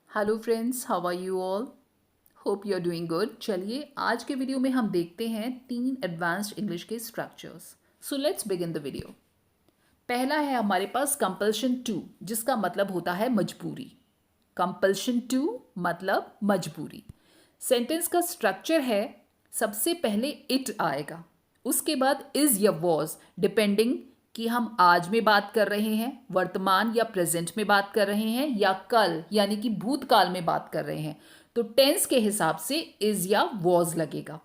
Hello friends, how are you all? Hope you are doing good. चलिए आज के video में हम देखते हैं 3 एडवांस्ड इंग्लिश के structures. So let's begin the video. पहला है हमारे पास कंपल्शन टू, जिसका मतलब होता है मजबूरी। कंपल्शन टू मतलब मजबूरी। सेंटेंस का स्ट्रक्चर है, सबसे पहले इट आएगा, उसके बाद इज या वॉज, डिपेंडिंग कि हम आज में बात कर रहे हैं, वर्तमान या प्रेजेंट में बात कर रहे हैं, या कल यानी कि भूतकाल में बात कर रहे हैं, तो टेंस के हिसाब से इज या वॉज लगेगा।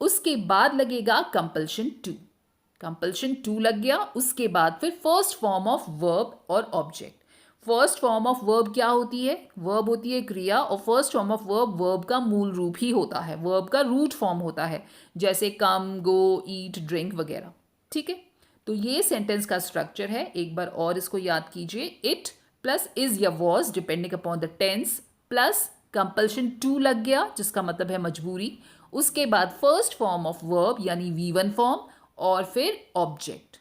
उसके बाद लगेगा कंपल्शन टू। कंपल्शन टू लग गया, उसके बाद फिर फर्स्ट फॉर्म ऑफ वर्ब और object. First form of verb क्या होती है? वर्ब होती है क्रिया, और first form of verb verb का मूल रूप ही होता है, वर्ब का रूट फॉर्म होता है, जैसे कम, गो, ईट, ड्रिंक वगैरह। ठीक है, तो ये सेंटेंस का स्ट्रक्चर है। एक बार और इसको याद कीजिए, इट प्लस इज या was depending upon the tense, plus compulsion to लग गया जिसका मतलब है मजबूरी, उसके बाद फर्स्ट फॉर्म ऑफ वर्ब यानी V1 फॉर्म, और फिर ऑब्जेक्ट।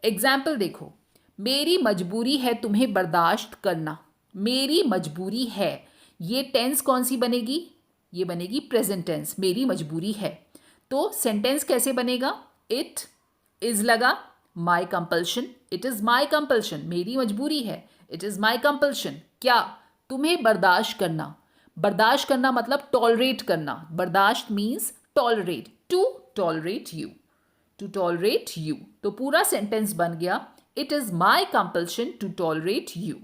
एग्जाम्पल देखो, मेरी मजबूरी है तुम्हें बर्दाश्त करना। मेरी मजबूरी है, ये टेंस कौन सी बनेगी? ये बनेगी प्रेजेंट टेंस, मेरी मजबूरी है। तो सेंटेंस कैसे बनेगा? इट इज लगा, my compulsion, it is my compulsion, मेरी मजबूरी है, इट इज माई कंपल्शन। क्या? तुम्हें बर्दाश्त करना। बर्दाश्त करना मतलब टॉलरेट करना। बर्दाश्त means tolerate, to tolerate you, to tolerate you. तो पूरा सेंटेंस बन गया, it is my compulsion to tolerate you.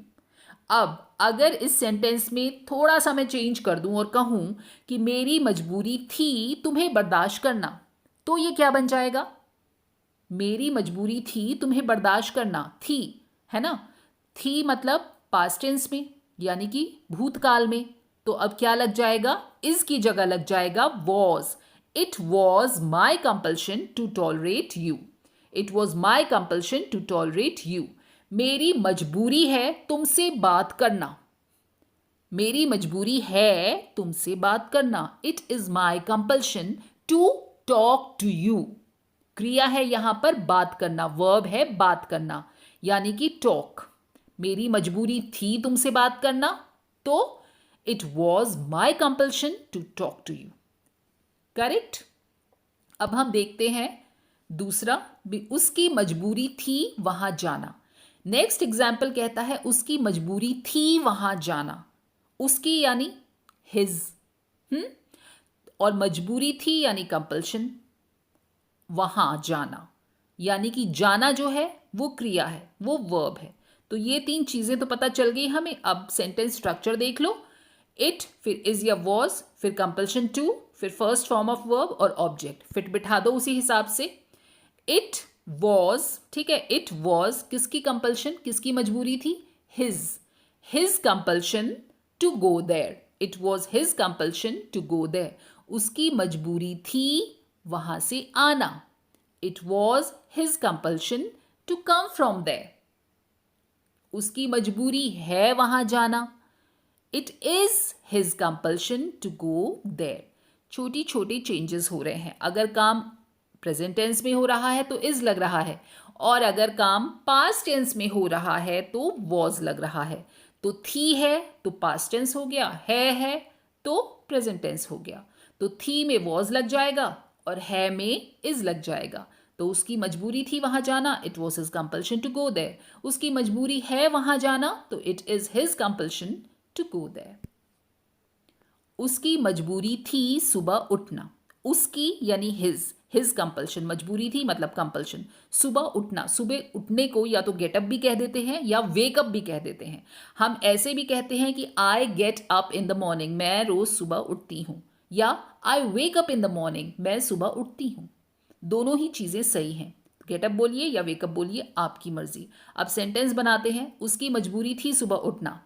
अब अगर इस सेंटेंस में थोड़ा सा मैं चेंज कर दूं और कहूं कि मेरी मजबूरी थी तुम्हें बर्दाश्त करना, तो ये क्या बन जाएगा? मेरी मजबूरी थी तुम्हें बर्दाश्त करना, थी, है ना? थी मतलब पास्ट टेंस में, यानी कि भूतकाल में। तो अब क्या लग जाएगा? इस की जगह लग जाएगा was. It was my compulsion to tolerate you. It was my compulsion to tolerate you. मेरी मजबूरी है तुमसे बात करना। मेरी मजबूरी है तुमसे बात करना। It is my compulsion to talk to you. क्रिया है यहां पर बात करना, वर्ब है बात करना, यानी कि टॉक। मेरी मजबूरी थी तुमसे बात करना, तो it was my compulsion to talk to you. Correct. अब हम देखते हैं दूसरा, उसकी मजबूरी थी वहां जाना। नेक्स्ट एग्जाम्पल कहता है उसकी मजबूरी थी वहां जाना। उसकी यानी हिज, और मजबूरी थी यानी कंपल्शन, वहां जाना, यानी कि जाना जो है वो क्रिया है, वो वर्ब है। तो ये 3 चीजें तो पता चल गई हमें। अब सेंटेंस स्ट्रक्चर देख लो, इट, फिर इज या वॉज, फिर कंपल्शन टू, फिर फर्स्ट फॉर्म ऑफ वर्ब और ऑब्जेक्ट। फिट बिठा दो उसी हिसाब से। इट वॉज, ठीक है, इट वॉज किसकी कंपल्शन, किसकी मजबूरी थी? His compulsion to go there. It was his compulsion to go there. उसकी मजबूरी थी वहां से आना। It was his compulsion to come from there. उसकी मजबूरी है वहां जाना। It is his compulsion to go there. छोटी छोटी चेंजेस हो रहे हैं। अगर काम प्रेजेंट टेंस में हो रहा है तो इज लग रहा है, और अगर काम पास्ट टेंस में हो रहा है तो वॉज लग रहा है। तो थी है तो पास्ट टेंस हो गया, है तो प्रेजेंट टेंस हो गया। तो थी में वॉज लग जाएगा और है में इज लग जाएगा। तो उसकी मजबूरी थी वहां जाना, it was his compulsion to go there. उसकी मजबूरी है वहां जाना, तो it is his compulsion to go there. उसकी मजबूरी थी सुबह उठना। उसकी यानी हिज कंपल्शन, मजबूरी थी मतलब कंपल्शन। सुबह उठना, सुबह उठने को या तो गेटअप भी कह देते हैं या वेकअप भी कह देते हैं। हम ऐसे भी कहते हैं कि I get up in the morning, मैं रोज सुबह उठती हूँ, या I wake up in the morning, मैं सुबह उठती हूँ। दोनों ही चीजें सही हैं। गेटअप बोलिए या वेकअप बोलिए, आपकी मर्जी। अब सेंटेंस बनाते हैं, उसकी मजबूरी थी सुबह उठना।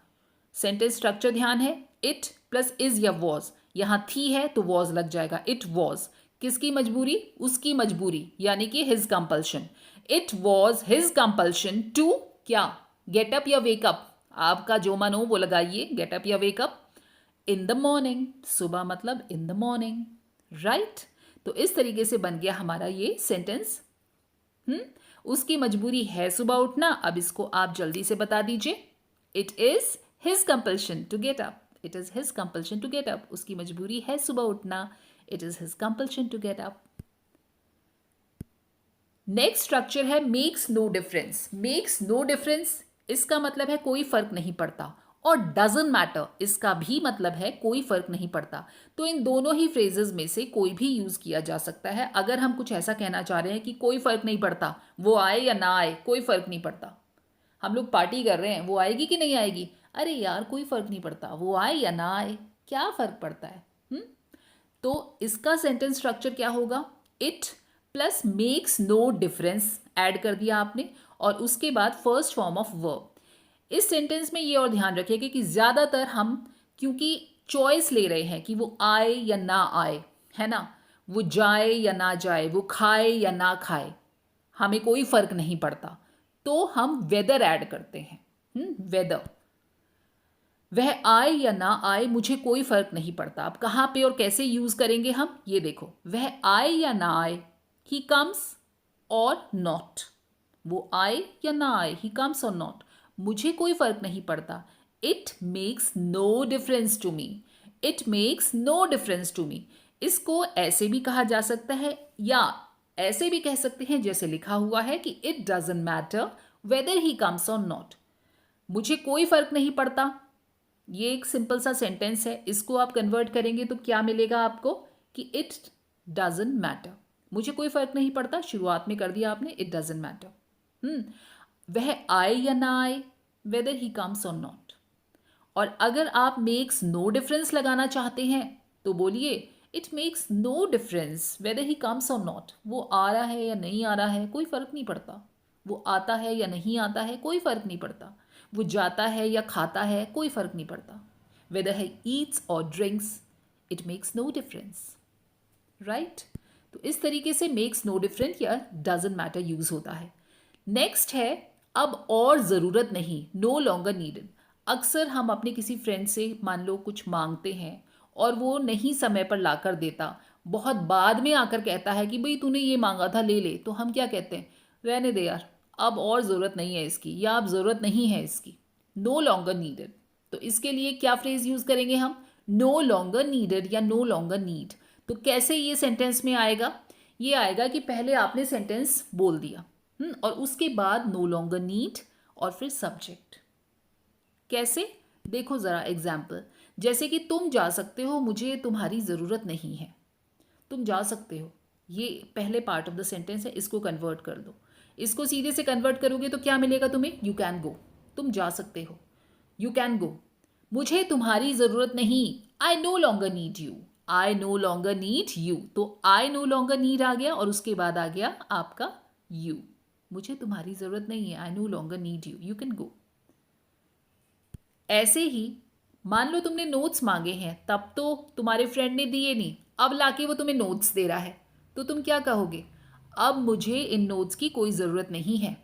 सेंटेंस स्ट्रक्चर ध्यान है, इट प्लस इज या वॉज। यहां थी है तो वॉज लग जाएगा, इट वॉज। किसकी मजबूरी? उसकी मजबूरी, यानी कि his compulsion. It was his compulsion to क्या? गेटअप या वेकअप, आपका जो मन हो वो लगाइए, गेटअप या वेकअप इन द मॉर्निंग। सुबह मतलब इन द मॉर्निंग, राइट। तो इस तरीके से बन गया हमारा ये सेंटेंस। उसकी मजबूरी है सुबह उठना। अब इसको आप जल्दी से बता दीजिए। It is his compulsion to get up it is his compulsion to get up, उसकी मजबूरी है सुबह उठना, it is his compulsion to get up. Next structure है makes no difference. Makes no difference इसका मतलब है कोई फर्क नहीं पड़ता, और डजंट मैटर इसका भी मतलब है कोई फर्क नहीं पड़ता। तो इन दोनों ही फ्रेजेस में से कोई भी यूज किया जा सकता है। अगर हम कुछ ऐसा कहना चाह रहे हैं कि कोई फर्क नहीं पड़ता, वो आए या ना आए कोई फर्क नहीं पड़ता, हम लोग पार्टी कर रहे हैं, वो आएगी कि नहीं आएगी, अरे यार कोई फर्क नहीं पड़ता, वो आए या ना आए क्या फर्क पड़ता है। तो इसका सेंटेंस स्ट्रक्चर क्या होगा, it plus makes no difference add कर दिया आपने, और उसके बाद फर्स्ट फॉर्म ऑफ वर्ब। इस सेंटेंस में ये और ध्यान रखिएगा कि ज़्यादातर हम क्योंकि चॉइस ले रहे हैं कि वो आए या ना आए, है ना, वो जाए या ना जाए, वो खाए या ना खाए, हमें कोई फर्क नहीं पड़ता, तो हम वेदर ऐड करते हैं। वेदर, वह आए या ना आए मुझे कोई फर्क नहीं पड़ता। अब कहाँ पे और कैसे यूज करेंगे हम, ये देखो, वह आए या ना आए, ही कम्स और नॉट, वो आए या ना आए, ही कम्स और नॉट, मुझे कोई फर्क नहीं पड़ता। It makes no difference to me, it makes no difference to me. इसको ऐसे भी कहा जा सकता है, या ऐसे भी कह सकते हैं जैसे लिखा हुआ है कि it doesn't matter whether he comes or not, मुझे कोई फर्क नहीं पड़ता। ये एक सिंपल सा सेंटेंस है, इसको आप कन्वर्ट करेंगे तो क्या मिलेगा आपको कि इट डजंट मैटर, मुझे कोई फर्क नहीं पड़ता, शुरुआत में कर दिया आपने, इट डजंट मैटर। वह आए या ना आए, weather he comes or not. और अगर आप मेक्स नो डिफरेंस लगाना चाहते हैं तो बोलिए it makes no difference whether he comes or not, वो आ रहा है या नहीं आ रहा है कोई फर्क नहीं पड़ता, वो आता है या नहीं आता है कोई फर्क नहीं पड़ता, वो जाता है या खाता है कोई फर्क नहीं पड़ता, whether he eats or drinks, it makes no difference, right. तो इस तरीके से मेक्स नो डिफरेंस या डजंट मैटर यूज होता है। नेक्स्ट है अब और ज़रूरत नहीं, नो लॉन्गर नीडेड। अक्सर हम अपने किसी फ्रेंड से मान लो कुछ मांगते हैं और वो नहीं समय पर ला कर देता, बहुत बाद में आकर कहता है कि भाई तूने ये मांगा था ले ले, तो हम क्या कहते हैं, रहने दे यार, अब और ज़रूरत नहीं है इसकी, या अब ज़रूरत नहीं है इसकी, नो लॉन्गर नीडेड। तो इसके लिए क्या फ्रेज यूज़ करेंगे हम, नो लॉन्गर नीडेड या नो लॉन्गर नीड। तो कैसे ये सेंटेंस में आएगा, ये आएगा कि पहले आपने सेंटेंस बोल दिया और उसके बाद नो लॉन्गर नीड और फिर सब्जेक्ट। कैसे, देखो ज़रा एग्जाम्पल, जैसे कि तुम जा सकते हो, मुझे तुम्हारी ज़रूरत नहीं है, तुम जा सकते हो, ये पहले पार्ट ऑफ द सेंटेंस है, इसको कन्वर्ट कर दो। इसको सीधे से कन्वर्ट करोगे तो क्या मिलेगा तुम्हें, यू कैन गो, तुम जा सकते हो, यू कैन गो। मुझे तुम्हारी ज़रूरत नहीं, I know longer need you, I know longer need you, तो आई नो लॉन्गर नीड आ गया और उसके बाद आ गया आपका यू, मुझे तुम्हारी ज़रूरत नहीं है, I know longer need you, you can go. ऐसे ही मान लो तुमने नोट्स मांगे हैं, तब तो तुम्हारे फ्रेंड ने दिए नहीं, अब लाके वो तुम्हें नोट्स दे रहा है, तो तुम क्या कहोगे, अब मुझे इन नोट्स की कोई ज़रूरत नहीं है,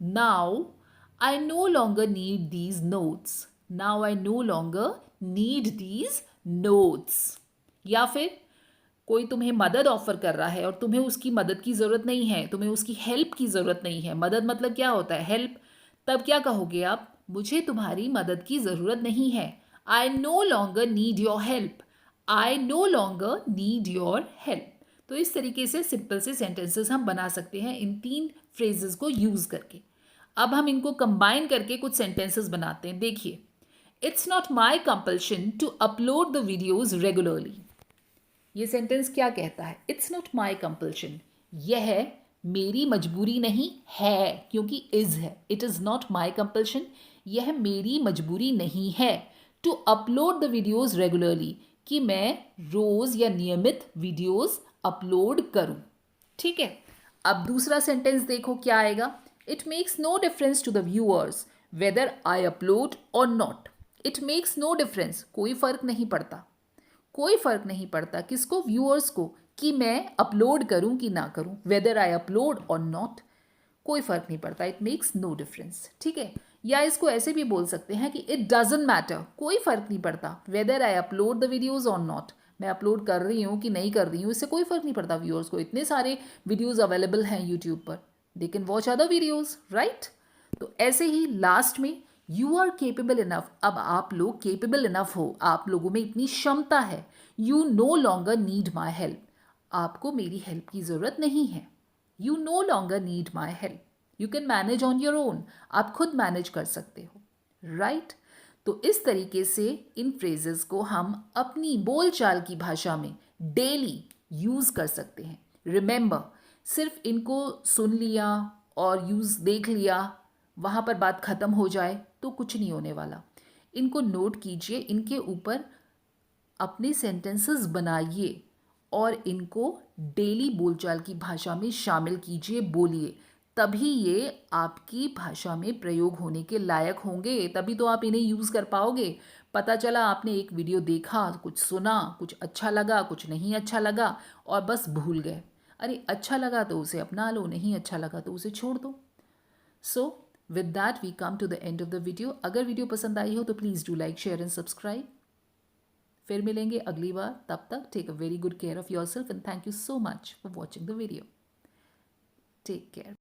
now I know longer need these notes, now I know longer need these notes. या फिर कोई तुम्हें मदद ऑफर कर रहा है और तुम्हें उसकी मदद की ज़रूरत नहीं है, तुम्हें उसकी हेल्प की ज़रूरत नहीं है, मदद मतलब क्या होता है, हेल्प, तब क्या कहोगे आप, मुझे तुम्हारी मदद की ज़रूरत नहीं है, I know longer need your help, I know longer need your help. तो इस तरीके से सिंपल से सेंटेंसेस हम बना सकते हैं इन तीन फ्रेजेस को यूज़ करके। अब हम इनको कंबाइन करके कुछ सेंटेंसेस बनाते हैं। देखिए, it's not my compulsion to upload the videos regularly. ये सेंटेंस क्या कहता है, इट्स नॉट माई कंपल्शन, यह मेरी मजबूरी नहीं है, क्योंकि इज है, it is not my compulsion, यह मेरी मजबूरी नहीं है, to upload the videos regularly, कि मैं रोज़ या नियमित वीडियोज़ अपलोड करूं। ठीक है, अब दूसरा सेंटेंस देखो क्या आएगा, it makes no difference to the viewers whether I upload or not. It makes no difference, कोई फ़र्क नहीं पड़ता, कोई फ़र्क नहीं पड़ता किसको, व्यूअर्स को, कि मैं अपलोड करूं कि ना करूं, weather I upload or not, कोई फ़र्क नहीं पड़ता, इट मेक्स नो डिफरेंस। ठीक है, या इसको ऐसे भी बोल सकते हैं कि इट डजंट मैटर, कोई फ़र्क नहीं पड़ता, weather I upload the videos और नॉट, मैं अपलोड कर रही हूँ कि नहीं कर रही हूँ, इससे कोई फ़र्क नहीं पड़ता व्यूअर्स को, इतने सारे वीडियोज़ अवेलेबल हैं यूट्यूब पर, they can watch other videos, right. तो ऐसे ही लास्ट में यू आर केपेबल इनफ, अब आप लोग केपेबल इनफ हो, आप लोगों में इतनी क्षमता है. You know longer need my help, आपको मेरी हेल्प की ज़रूरत नहीं है. You know longer need my help, you can manage on your own, आप खुद मैनेज कर सकते हो. राइट तो इस तरीके से इन फ्रेजेस को हम अपनी बोलचाल की भाषा में डेली यूज़ कर सकते हैं. रिमेंबर, सिर्फ इनको सुन लिया और यूज़ देख लिया, वहाँ पर बात ख़त्म हो जाए तो कुछ नहीं होने वाला. इनको नोट कीजिए, इनके ऊपर अपने सेंटेंसेस बनाइए और इनको डेली बोलचाल की भाषा में शामिल कीजिए, बोलिए. तभी ये आपकी भाषा में प्रयोग होने के लायक होंगे, तभी तो आप इन्हें यूज़ कर पाओगे. पता चला आपने एक वीडियो देखा, कुछ सुना, कुछ अच्छा लगा, कुछ नहीं अच्छा लगा और बस भूल गए. अरे अच्छा लगा तो उसे अपना लो, नहीं अच्छा लगा तो उसे छोड़ दो. So with that we come to the end of the video. अगर वीडियो पसंद आई हो तो please do like, share and subscribe. फिर मिलेंगे अगली बार. तब तक take a very good care of yourself and thank you so much for watching the video. Take care.